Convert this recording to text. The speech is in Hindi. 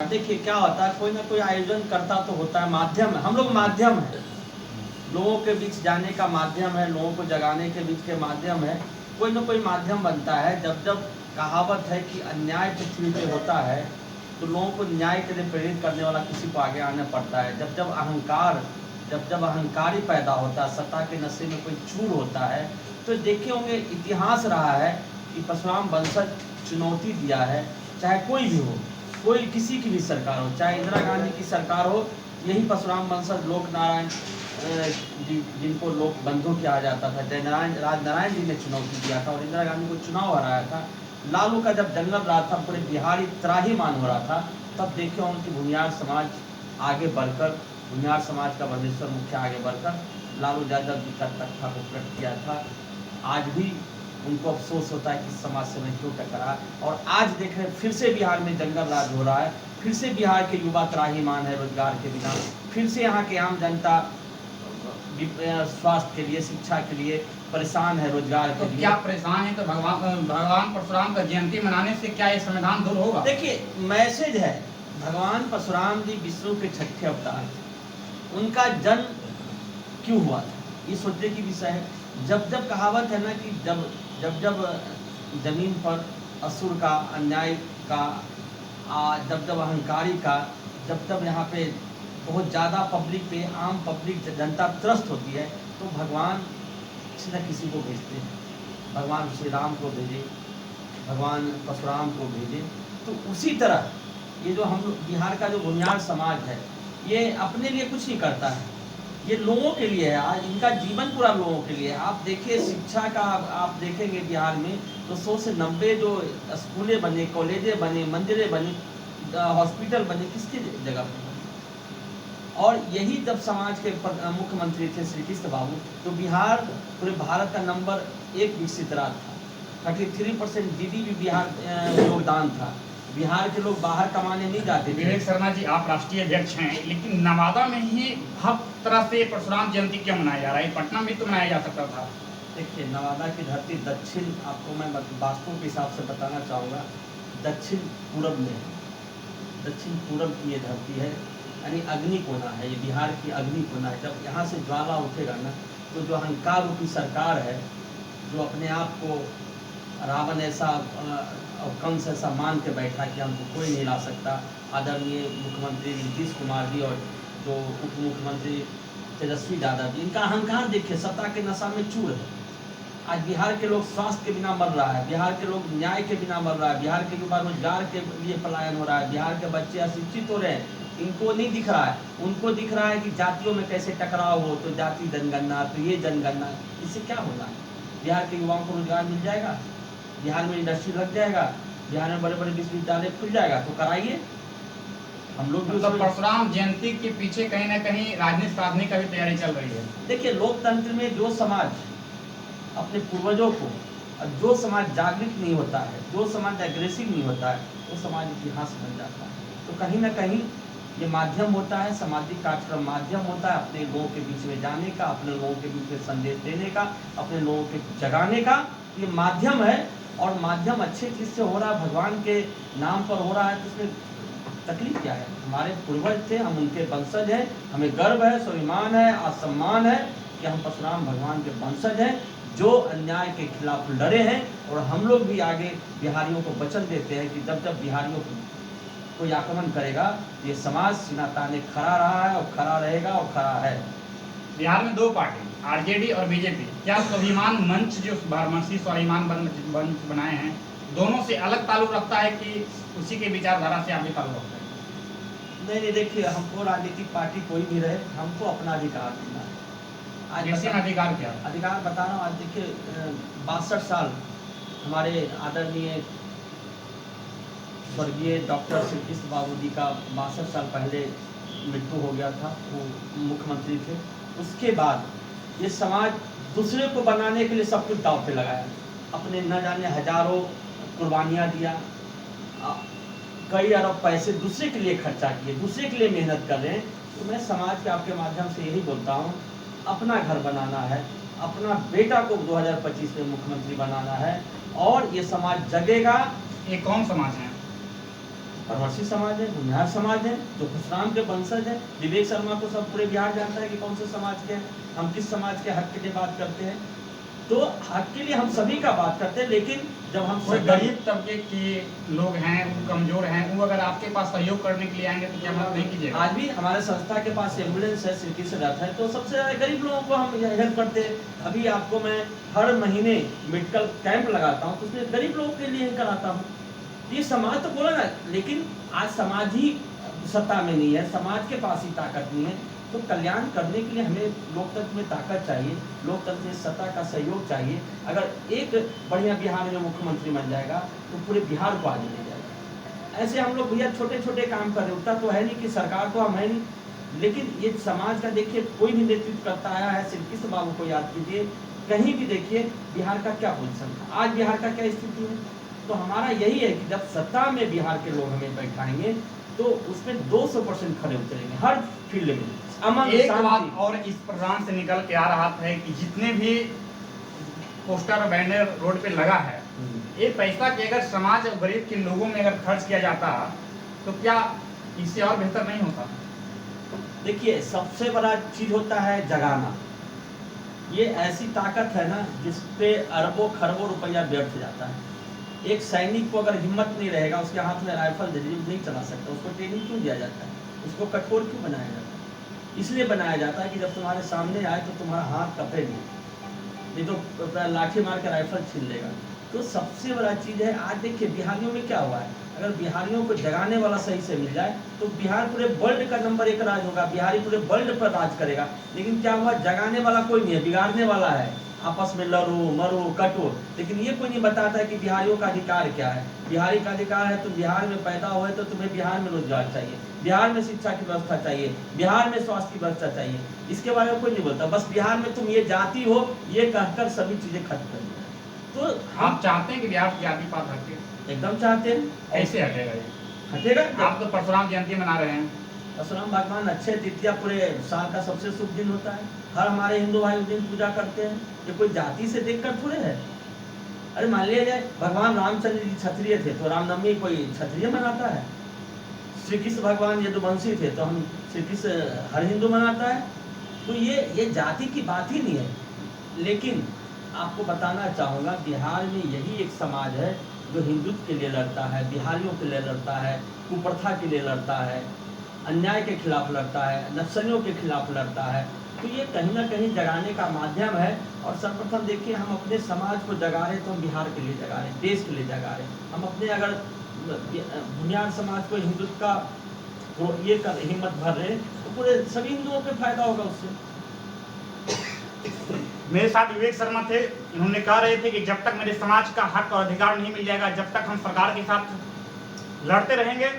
देखिए क्या होता है, कोई ना कोई आयोजन करता तो होता है, माध्यम है, हम लोग माध्यम है, लोगों के बीच जाने का माध्यम है, लोगों को जगाने के बीच के माध्यम है। कोई ना कोई माध्यम बनता है। जब जब कहावत है कि अन्याय पृथ्वी पे होता है तो लोगों को न्याय के लिए प्रेरित करने वाला किसी को आगे आना पड़ता है। जब जब अहंकारी पैदा होता है, सत्ता के नशे में कोई चूर होता है, तो देखे होंगे इतिहास रहा है कि परशुराम वंशज चुनौती दिया है, चाहे कोई भी हो, कोई किसी की भी सरकार हो, चाहे इंदिरा गांधी की सरकार हो, यही परशुराम वंशज लोक नारायण जिनको लोक बंधु किया जाता था, राजनारायण जी ने चुनौती दिया था और इंदिरा गांधी को चुनाव हराया था। लालू का जब जंगल रहा था, पूरे बिहार त्राहीमाम हो रहा था, तब देखे उनकी भूमिहार समाज आगे बढ़कर, भूमिहार समाज का वनेश्वर मुखिया आगे बढ़कर लालू यादव जी का तख्ता को प्रकट किया था। आज भी उनको अफसोस होता है कि समाज से मैं क्यों टकरा। और आज देख रहे फिर से बिहार में जंगल राज हो रहा है, फिर से बिहार के युवा त्राहीमाम है रोजगार के बिना, फिर से यहाँ के आम जनता स्वास्थ्य के लिए, शिक्षा के लिए परेशान है, रोजगार के लिए। क्या परेशान है? तो भगवान परशुराम का जयंती मनाने से क्या ये संविधान दूर होगा? देखिए मैसेज है, भगवान परशुराम जी विष्णु के छठे अवतार थे, उनका जन्म क्यों हुआ था ये सोचने की विषय है। जब जब कहावत है ना कि जब जमीन पर असुर का, अन्याय का, जब अहंकारी का, जब यहाँ पे बहुत ज़्यादा पब्लिक पे, आम पब्लिक जनता त्रस्त होती है, तो भगवान किसी न किसी को भेजते हैं। भगवान श्री राम को भेजे, भगवान परशुराम को भेजे। तो उसी तरह ये जो हम बिहार का जो भूमिहार समाज है, ये अपने लिए कुछ नहीं करता है, ये लोगों के लिए है। आज इनका जीवन पूरा लोगों के लिए है। आप देखिए शिक्षा का, आप देखेंगे बिहार में तो 100 से 90 जो स्कूलें बने, कॉलेजें बने, मंदिरें बनी, हॉस्पिटल बने, किसकी जगह पर? और यही जब समाज के मुख्यमंत्री थे श्री कृष्ण बाबू, तो बिहार पूरे भारत का नंबर 1 विकसित राज्य था। 33% GDP बिहार योगदान था। बिहार के लोग बाहर कमाने नहीं जाते थे। विवेक शर्मा जी, आप राष्ट्रीय अध्यक्ष हैं, लेकिन नवादा में ही हर तरह से परशुराम जयंती क्यों मनाया जा रहा है? पटना में तो मनाया जा सकता था। देखिए नवादा की धरती दक्षिण, आपको मैं वास्तु के हिसाब से बताना चाहूँगा, दक्षिण पूरब में, दक्षिण पूरब की ये धरती है, यानी अग्नि कोना है, ये बिहार की अग्नि कोना है। जब यहाँ से ज्वाला उठेगा ना, तो जो अहंकार रूपी सरकार है, जो अपने आप को रावण ऐसा और कंस ऐसा मान के बैठा कि हमको कोई नहीं ला सकता, आदरणीय मुख्यमंत्री नीतीश कुमार जी और जो उप मुख्यमंत्री तेजस्वी यादव जी, इनका अहंकार देखिए, सत्ता के नशा में चूर है। आज बिहार के लोग स्वास्थ्य के बिना मर रहा है, बिहार के लोग न्याय के बिना मर रहा है, बिहार के युवा रोजगार के लिए पलायन हो रहा है, बिहार के बच्चे अशिक्षित हो रहे हैं। इनको नहीं दिख रहा है, उनको दिख रहा है कि जातियों में कैसे टकराव हो, तो जाति जनगणना, तो ये जनगणना, इससे क्या होना है? बिहार के युवाओं को रोजगार मिल जाएगा, बिहार में इंडस्ट्री लग जाएगा, बिहार में बड़े बड़े विश्वविद्यालय खुल जाएगा, तो कराइए। हम लोग मतलब परशुराम जयंती के पीछे कहीं ना कहीं राजनीति साधने का भी तैयारी चल रही है। देखिए लोकतंत्र में जो समाज अपने पूर्वजों को, जो समाज जागृत नहीं होता है, जो समाज एग्रेसिव नहीं होता है, वो समाज इतिहास बन जाता है। तो कहीं ना कहीं ये माध्यम होता है, सामाजिक कार्यक्रम माध्यम होता है अपने लोगों के बीच में जाने का, अपने लोगों के बीच में संदेश देने का, अपने लोगों के जगाने का, ये माध्यम है। और माध्यम अच्छे चीज़ से हो रहा है, भगवान के नाम पर हो रहा है, तो इसमें तकलीफ क्या है? हमारे पूर्वज थे, हम उनके वंशज हैं, हमें गर्व है, स्वाभिमान है, आसम्मान है कि हम परशुराम भगवान के वंशज हैं, जो अन्याय के खिलाफ लड़े हैं। और हम लोग भी आगे बिहारियों को वचन देते हैं कि जब जब बिहारियों को कोई आक्रमण करेगा, ये समाज सीना ताने खड़ा रहा है और खड़ा रहेगा और खड़ा है। बिहार में 2 पार्टी, RJD और BJP, क्या स्वाभिमान मंच जो बाराणसी स्वाभिमान मंच बनाए हैं, दोनों से अलग ताल्लुक रखता है कि उसी के विचारधारा से आगे ताल्लुक रखता है? नहीं, देखिए हमको राजनीतिक पार्टी कोई भी रहे, हमको अपना अधिकार देना है। आज अधिकार क्या? अधिकार बता रहा हूँ। आज देखिए 62 साल हमारे आदरणीय स्वर्गीय डॉक्टर श्री कृष्ण बाबू जी का 62 साल पहले मृत्यु हो गया था, वो मुख्यमंत्री थे। उसके बाद ये समाज दूसरे को बनाने के लिए सब कुछ दांव पे लगाया, अपने न जाने हजारों कुर्बानियाँ दिया, कई अरब पैसे दूसरे के लिए खर्चा किए, दूसरे के लिए मेहनत कर रहे हैं। तो मैं समाज के आपके माध्यम से यही बोलता हूँ, अपना घर बनाना है, अपना बेटा को 2025 में मुख्यमंत्री बनाना है, और ये समाज जगेगा। ये कौन समाज है? परमर्शी समाज है, भूमिहार समाज है, जो खुशराम के वंशज है। विवेक शर्मा को सब पूरे बिहार जानता है कि कौन से समाज के हैं, हम किस समाज के हक के लिए बात करते हैं। तो हक के लिए हम सभी का बात करते हैं, लेकिन जब हम कोई गरीब तबके के लोग हैं, वो कमजोर हैं, वो अगर आपके पास सहयोग करने के लिए आएंगे तो क्या मदद नहीं कीजिएगा? आज भी हमारे संस्था के पास एम्बुलेंस है, सिरकी से रथ है, तो सबसे ज़्यादा गरीब लोगों को हम हेल्प करते हैं। अभी आपको मैं हर महीने मेडिकल कैंप लगाता हूँ, तो उसमें गरीब लोगों के लिए कराता हूँ। ये समाज तो बोला ना, लेकिन आज समाज ही सत्ता में नहीं है, समाज के पास ही ताकत नहीं है। तो कल्याण करने के लिए हमें लोकतंत्र में ताकत चाहिए, लोकतंत्र में सत्ता का सहयोग चाहिए। अगर एक बढ़िया बिहार में मुख्यमंत्री बन जाएगा तो पूरे बिहार को आगे ले जाएगा। ऐसे हम लोग भैया छोटे छोटे काम कर रहे, उतना तो है नहीं कि सरकार तो हम है नहीं, लेकिन ये समाज का देखिए कोई भी नेतृत्व करता आया है, सिर्फ किस बाबू को याद कीजिए, कहीं भी देखिए बिहार का क्या पोजीशन था, आज बिहार का क्या स्थिति है। तो हमारा यही है कि जब सत्ता में बिहार के लोग हमें बैठाएंगे तो उसमें 200% खड़े उतरेंगे हर फील्ड में। एक बात और इस प्रोग्राम से निकल के आ रहा है कि जितने भी पोस्टर और बैनर रोड पे लगा है, ये पैसा कि अगर समाज और गरीब के लोगों में अगर खर्च किया जाता तो क्या इससे और बेहतर नहीं होता? देखिए सबसे बड़ा चीज होता है जगाना। ये ऐसी ताकत है ना जिसपे अरबों खरबों रुपया व्यर्थ जाता है। एक सैनिक को अगर हिम्मत नहीं रहेगा, उसके हाथ में राइफल नहीं चला सकता, उसको ट्रेनिंग क्यों दिया जाता है, उसको कठोर क्यों बनाया जाता है? इसलिए बनाया जाता है कि जब तुम्हारे सामने आए तो तुम्हारा हाथ कपे नहीं तो लाठी मार के राइफल छीन लेगा। तो सबसे बड़ा चीज़ है, आज देखिए बिहारियों में क्या हुआ है, अगर बिहारियों को जगाने वाला सही से मिल जाए तो बिहार पूरे वर्ल्ड का नंबर 1 राज्य होगा, बिहारी पूरे वर्ल्ड पर राज करेगा। लेकिन क्या हुआ, जगाने वाला कोई नहीं है, बिगाड़ने वाला है, आपस में लड़ो मरो कटो, लेकिन ये कोई नहीं बताता है कि बिहारियों का अधिकार क्या है। बिहारी का अधिकार है तुम बिहार में पैदा हुए तो तुम्हें बिहार में रोजगार चाहिए, बिहार में शिक्षा की व्यवस्था चाहिए, बिहार में स्वास्थ्य की व्यवस्था चाहिए। इसके बारे में कोई नहीं बोलता, बस बिहार में तुम ये जाति हो ये कहकर सभी चीजें खत्म कर दी। तो आप चाहते हैं कि बिहार की जाति पात हटे? एकदम चाहते हैं। कैसे हटेगा ये? हटेगा, आप तो परशुराम जयंती मना रहे हैं। परशुराम भगवान अक्षय तृतीया पूरे साल का सबसे शुभ दिन होता है, हर हमारे हिंदू भाई उस दिन पूजा करते हैं। ये कोई जाति से देखकर थोड़े है। अरे मान लिया जाए भगवान रामचंद्र जी क्षत्रिय थे तो रामनवमी कोई क्षत्रिय मनाता है, श्री कृष्ण भगवान यदुवंशी थे तो हम श्री कृष्ण हर हिंदू मनाता है। तो ये जाति की बात ही नहीं है। लेकिन आपको बताना चाहूँगा बिहार में यही एक समाज है जो हिंदुत्व के लिए लड़ता है, बिहारियों के लिए लड़ता है, कुप्रथा के लिए लड़ता है, अन्याय के खिलाफ लड़ता है, नक्सलियों के खिलाफ लड़ता है। तो ये कहीं ना कहीं जगाने का माध्यम है। और सर्वप्रथम देखिए हम अपने समाज को जगा रहे तो हम बिहार के लिए जगा रहे, देश के लिए जगा रहे। हम अपने अगर बुनियाद समाज को हिंदुत्व का ये कर हिम्मत भर रहे तो पूरे सभी हिंदुओं को फायदा होगा उससे। मेरे साथ विवेक शर्मा थे, इन्होंने कह रहे थे कि जब तक मेरे समाज का हक और अधिकार नहीं मिल जाएगा, जब तक हम सरकार के साथ लड़ते रहेंगे